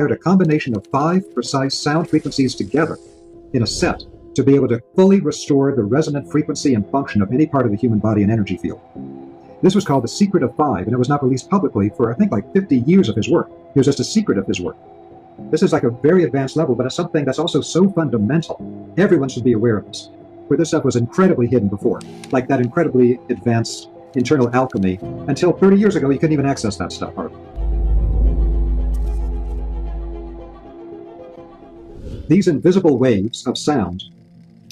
a combination of 5 precise sound frequencies together in a set to be able to fully restore the resonant frequency and function of any part of the human body and energy field. This was called the Secret of 5, and it was not released publicly for, I think, like 50 years of his work. It was just a secret of his work. This is like a very advanced level, but it's something that's also so fundamental. Everyone should be aware of this. Where this stuff was incredibly hidden before, like that incredibly advanced internal alchemy. Until 30 years ago, you couldn't even access that stuff hardly. These invisible waves of sound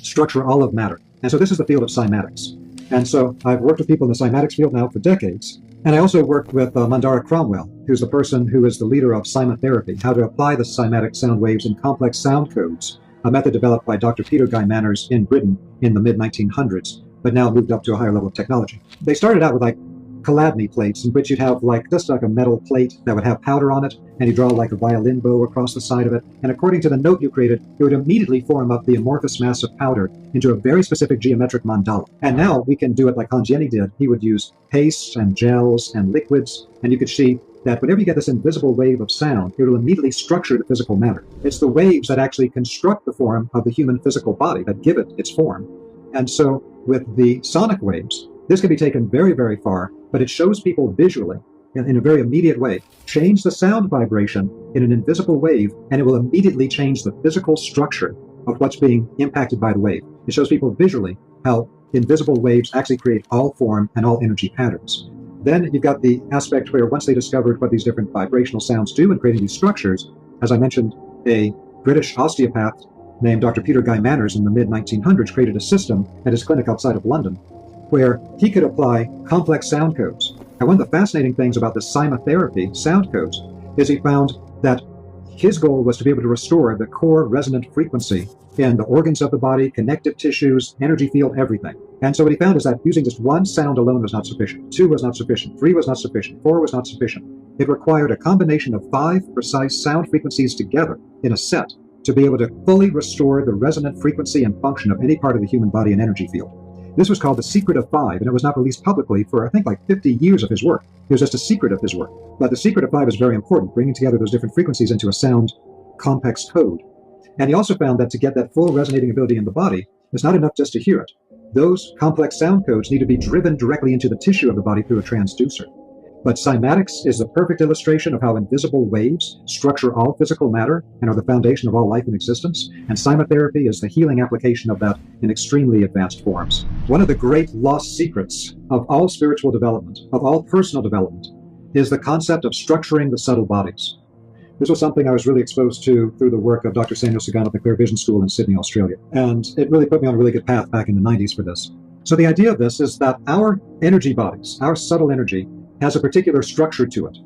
structure all of matter. And so this is the field of cymatics. And so I've worked with people in the cymatics field now for decades. And I also worked with Mandara Cromwell, who's the person who is the leader of cymotherapy, how to apply the cymatic sound waves in complex sound codes, a method developed by Dr. Peter Guy Manners in Britain in the mid-1900s, but now moved up to a higher level of technology. They started out with like Chladni plates, in which you'd have like just like a metal plate that would have powder on it, and you draw like a violin bow across the side of it, and according to the note you created, it would immediately form up the amorphous mass of powder into a very specific geometric mandala. And now we can do it like Hans Jenny did. He would use pastes and gels and liquids, and you could see that whenever you get this invisible wave of sound, it will immediately structure the physical matter. It's the waves that actually construct the form of the human physical body, that give it its form. And so with the sonic waves, this can be taken very, very far, but it shows people visually, in a very immediate way, change the sound vibration in an invisible wave, and it will immediately change the physical structure of what's being impacted by the wave. It shows people visually how invisible waves actually create all form and all energy patterns. Then you've got the aspect where once they discovered what these different vibrational sounds do in creating these structures, as I mentioned, a British osteopath named Dr. Peter Guy Manners in the mid-1900s created a system at his clinic outside of London where he could apply complex sound codes. And one of the fascinating things about the cymotherapy sound codes is he found that his goal was to be able to restore the core resonant frequency in the organs of the body, connective tissues, energy field, everything. And so what he found is that using just one sound alone was not sufficient. 2 was not sufficient. 3 was not sufficient. 4 was not sufficient. It required a combination of 5 precise sound frequencies together in a set to be able to fully restore the resonant frequency and function of any part of the human body and energy field. This was called the Secret of 5, and it was not released publicly for, I think, like 50 years of his work. It was just a secret of his work. But the Secret of 5 is very important, bringing together those different frequencies into a sound complex code. And he also found that to get that full resonating ability in the body, it's not enough just to hear it. Those complex sound codes need to be driven directly into the tissue of the body through a transducer. But cymatics is the perfect illustration of how invisible waves structure all physical matter and are the foundation of all life and existence, and cymotherapy is the healing application of that in extremely advanced forms. One of the great lost secrets of all spiritual development, of all personal development, is the concept of structuring the subtle bodies. This was something I was really exposed to through the work of Dr. Samuel Sagan at the Clear Vision School in Sydney, Australia. And it really put me on a really good path back in the 90s for this. So the idea of this is that our energy bodies, our subtle energy, has a particular structure to it.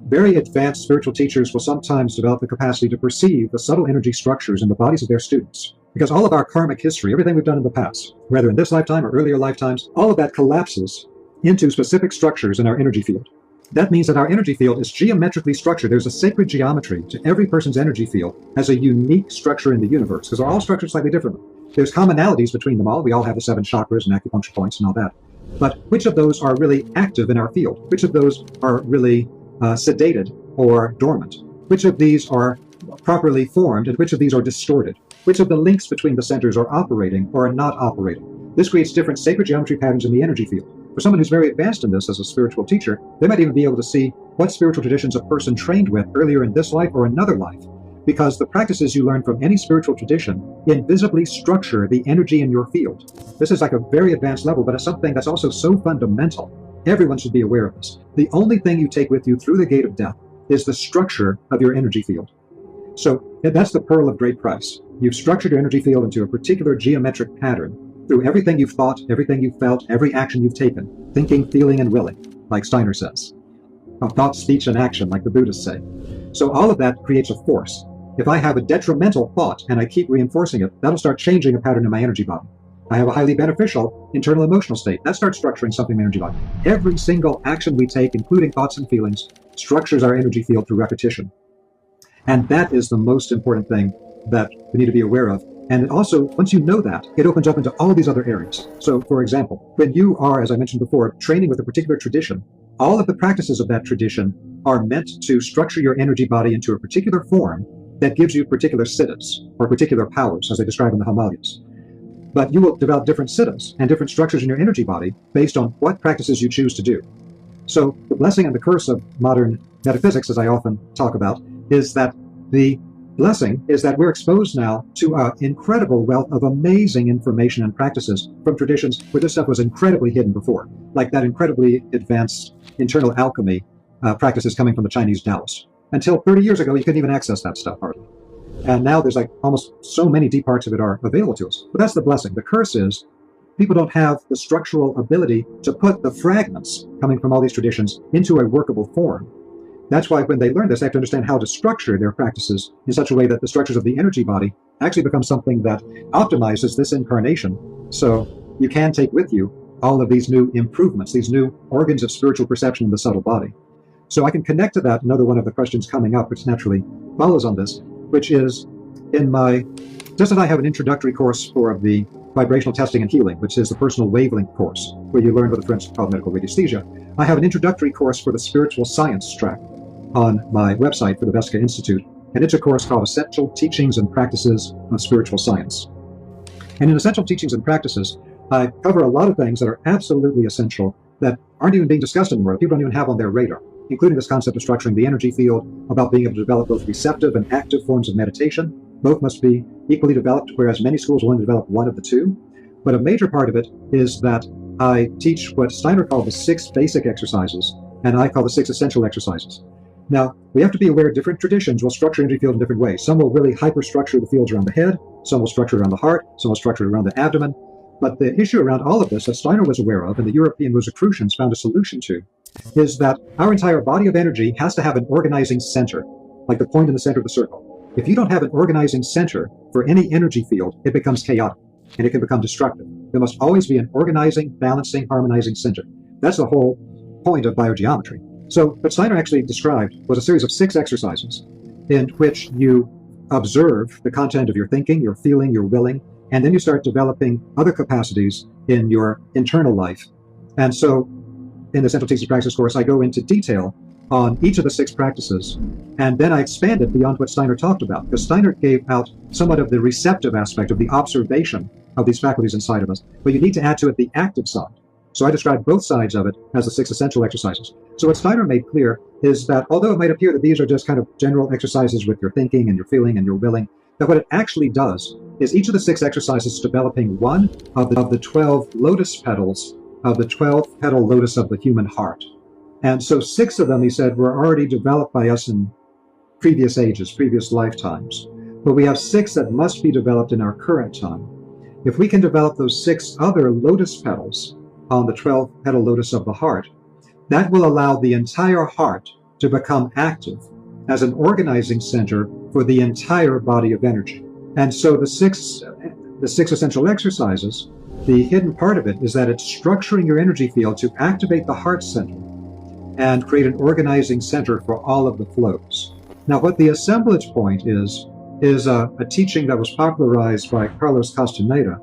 Very advanced spiritual teachers will sometimes develop the capacity to perceive the subtle energy structures in the bodies of their students. Because all of our karmic history, everything we've done in the past, whether in this lifetime or earlier lifetimes, all of that collapses into specific structures in our energy field. That means that our energy field is geometrically structured. There's a sacred geometry to every person's energy field as a unique structure in the universe, because they're all structured slightly differently. There's commonalities between them all. We all have the 7 chakras and acupuncture points and all that. But which of those are really active in our field? Which of those are really sedated or dormant? Which of these are properly formed and which of these are distorted? Which of the links between the centers are operating or are not operating? This creates different sacred geometry patterns in the energy field. For someone who's very advanced in this as a spiritual teacher, they might even be able to see what spiritual traditions a person trained with earlier in this life or another life, because the practices you learn from any spiritual tradition invisibly structure the energy in your field. This is like a very advanced level, but it's something that's also so fundamental. Everyone should be aware of this. The only thing you take with you through the gate of death is the structure of your energy field. So that's the pearl of great price. You've structured your energy field into a particular geometric pattern through everything you've thought, everything you've felt, every action you've taken, thinking, feeling, and willing, like Steiner says. Thought, speech, and action, like the Buddhists say. So all of that creates a force. If I have a detrimental thought and I keep reinforcing it, that'll start changing a pattern in my energy body. I have a highly beneficial internal emotional state. That starts structuring something in my energy body. Every single action we take, including thoughts and feelings, structures our energy field through repetition. And that is the most important thing that we need to be aware of. And it also, once you know that, it opens up into all these other areas. So, for example, when you are, as I mentioned before, training with a particular tradition, all of the practices of that tradition are meant to structure your energy body into a particular form that gives you particular siddhas, or particular powers, as they describe in the Himalayas. But you will develop different siddhas and different structures in your energy body based on what practices you choose to do. So the blessing and the curse of modern metaphysics, as I often talk about, is that the blessing is that we're exposed now to an incredible wealth of amazing information and practices from traditions where this stuff was incredibly hidden before, like that incredibly advanced internal alchemy practices coming from the Chinese Taoists. Until 30 years ago, you couldn't even access that stuff hardly. And now there's like almost so many deep parts of it are available to us. But that's the blessing. The curse is people don't have the structural ability to put the fragments coming from all these traditions into a workable form. That's why when they learn this, they have to understand how to structure their practices in such a way that the structures of the energy body actually become something that optimizes this incarnation. So you can take with you all of these new improvements, these new organs of spiritual perception in the subtle body. So I can connect to that another one of the questions coming up, which naturally follows on this, which is in my, just as I have an introductory course for the vibrational testing and healing, which is the personal wavelength course, where you learn what the French call medical radiesthesia, I have an introductory course for the spiritual science track on my website for the Vesica Institute, and it's a course called Essential Teachings and Practices of Spiritual Science. And in Essential Teachings and Practices, I cover a lot of things that are absolutely essential that aren't even being discussed anymore, that people don't even have on their radar, including this concept of structuring the energy field, about being able to develop both receptive and active forms of meditation. Both must be equally developed, whereas many schools will only develop one of the two. But a major part of it is that I teach what Steiner called the 6 basic exercises, and I call the 6 essential exercises. Now, we have to be aware different traditions will structure energy field in different ways. Some will really hyperstructure the fields around the head, some will structure around the heart, some will structure around the abdomen. But the issue around all of this that Steiner was aware of and the European Rosicrucians found a solution to is that our entire body of energy has to have an organizing center, like the point in the center of the circle. If you don't have an organizing center for any energy field, it becomes chaotic and it can become destructive. There must always be an organizing, balancing, harmonizing center. That's the whole point of biogeometry. So what Steiner actually described was a series of 6 exercises in which you observe the content of your thinking, your feeling, your willing, and then you start developing other capacities in your internal life. And so in the Essential Teachings Practice course, I go into detail on each of the 6 practices, and then I expand it beyond what Steiner talked about, because Steiner gave out somewhat of the receptive aspect of the observation of these faculties inside of us, but you need to add to it the active side. So I describe both sides of it as the 6 essential exercises. So what Steiner made clear is that although it might appear that these are just kind of general exercises with your thinking and your feeling and your willing, that what it actually does is each of the 6 exercises is developing one of the 12 lotus petals of the 12th petal lotus of the human heart. And so 6 of them, he said, were already developed by us in previous ages, previous lifetimes. But we have 6 that must be developed in our current time. If we can develop those 6 other lotus petals on the 12th petal lotus of the heart, that will allow the entire heart to become active as an organizing center for the entire body of energy. And so the six essential exercises, the hidden part of it is that it's structuring your energy field to activate the heart center and create an organizing center for all of the flows. Now, what the assemblage point is a teaching that was popularized by Carlos Castaneda,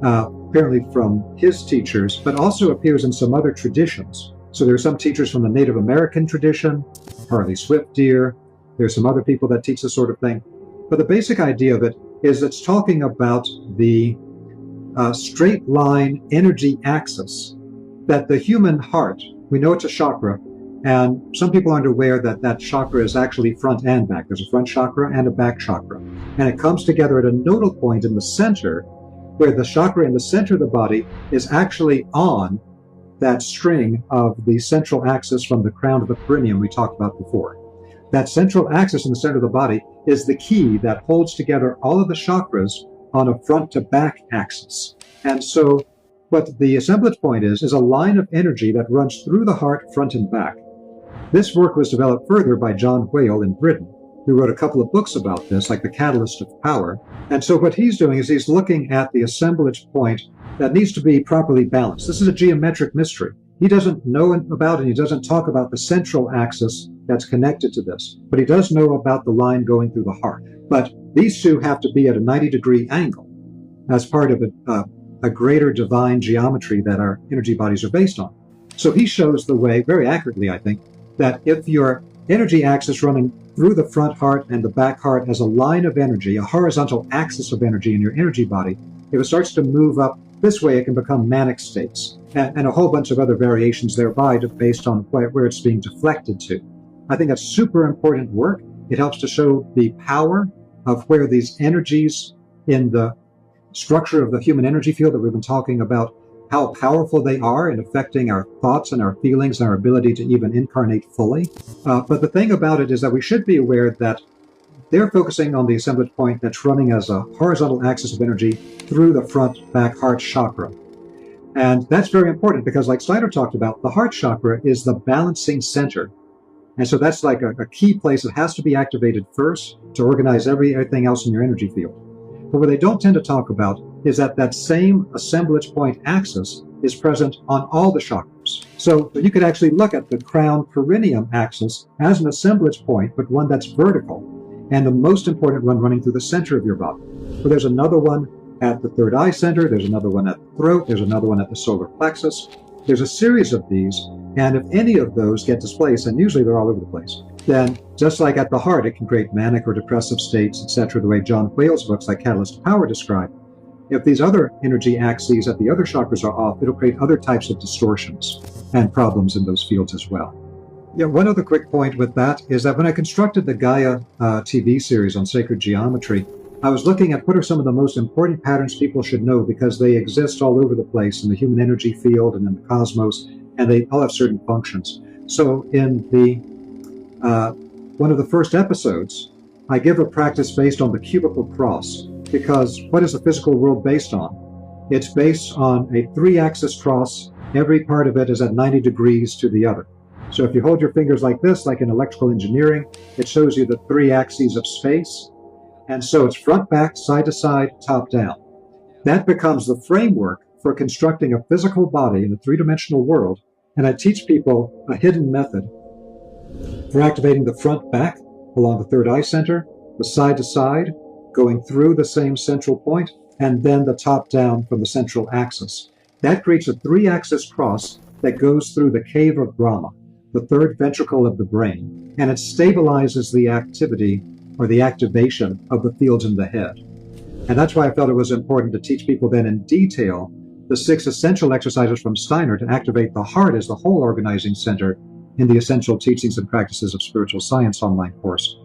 apparently from his teachers, but also appears in some other traditions. So there are some teachers from the Native American tradition, Harley Swift Deer. There's some other people that teach this sort of thing. But the basic idea of it is it's talking about the straight line energy axis that the human heart, we know it's a chakra, and some people aren't aware that that chakra is actually front and back. There's a front chakra and a back chakra. And it comes together at a nodal point in the center, where the chakra in the center of the body is actually on that string of the central axis from the crown to the perineum we talked about before. That central axis in the center of the body is the key that holds together all of the chakras on a front to back axis. And so what the assemblage point is a line of energy that runs through the heart, front and back. This work was developed further by John Whale in Britain, who wrote a couple of books about this, like The Catalyst of Power. And so what he's doing is he's looking at the assemblage point that needs to be properly balanced. This is a geometric mystery. He doesn't know about and he doesn't talk about the central axis that's connected to this, but he does know about the line going through the heart. But these two have to be at a 90-degree angle as part of a greater divine geometry that our energy bodies are based on. So he shows the way very accurately, I think, that if your energy axis running through the front heart and the back heart as a line of energy, a horizontal axis of energy in your energy body, if it starts to move up this way, it can become manic states and a whole bunch of other variations thereby based on where it's being deflected to. I think that's super important work. It helps to show the power of where these energies in the structure of the human energy field that we've been talking about, how powerful they are in affecting our thoughts and our feelings and our ability to even incarnate fully. But the thing about it is that we should be aware that they're focusing on the assemblage point that's running as a horizontal axis of energy through the front back heart chakra. And that's very important because, like Steiner talked about, the heart chakra is the balancing center. And so that's like a key place that has to be activated first to organize everything else in your energy field. But what they don't tend to talk about is that that same assemblage point axis is present on all the chakras. So you could actually look at the crown perineum axis as an assemblage point, but one that's vertical, and the most important one running through the center of your body. So there's another one at the third eye center, there's another one at the throat, there's another one at the solar plexus. There's a series of these, and if any of those get displaced, and usually they're all over the place, then just like at the heart, it can create manic or depressive states, etc., the way John Whale's books like Catalyst to Power describe. If these other energy axes at the other chakras are off, it'll create other types of distortions and problems in those fields as well. Yeah, one other quick point with that is that when I constructed the Gaia TV series on sacred geometry, I was looking at what are some of the most important patterns people should know because they exist all over the place in the human energy field and in the cosmos, and they all have certain functions. So in the one of the first episodes, I give a practice based on the cubical cross, because what is the physical world based on? It's based on a 3-axis cross. Every part of it is at 90 degrees to the other. So if you hold your fingers like this, like in electrical engineering, it shows you the 3 axes of space. And so it's front, back, side to side, top down. That becomes the framework for constructing a physical body in a 3-dimensional world. And I teach people a hidden method for activating the front back along the third eye center, the side to side, going through the same central point, and then the top down from the central axis. That creates a 3-axis cross that goes through the cave of Brahma, the third ventricle of the brain, and it stabilizes the activity or the activation of the fields in the head. And that's why I felt it was important to teach people then in detail the 6 essential exercises from Steiner to activate the heart as the whole organizing center in the Essential Teachings and Practices of Spiritual Science online course.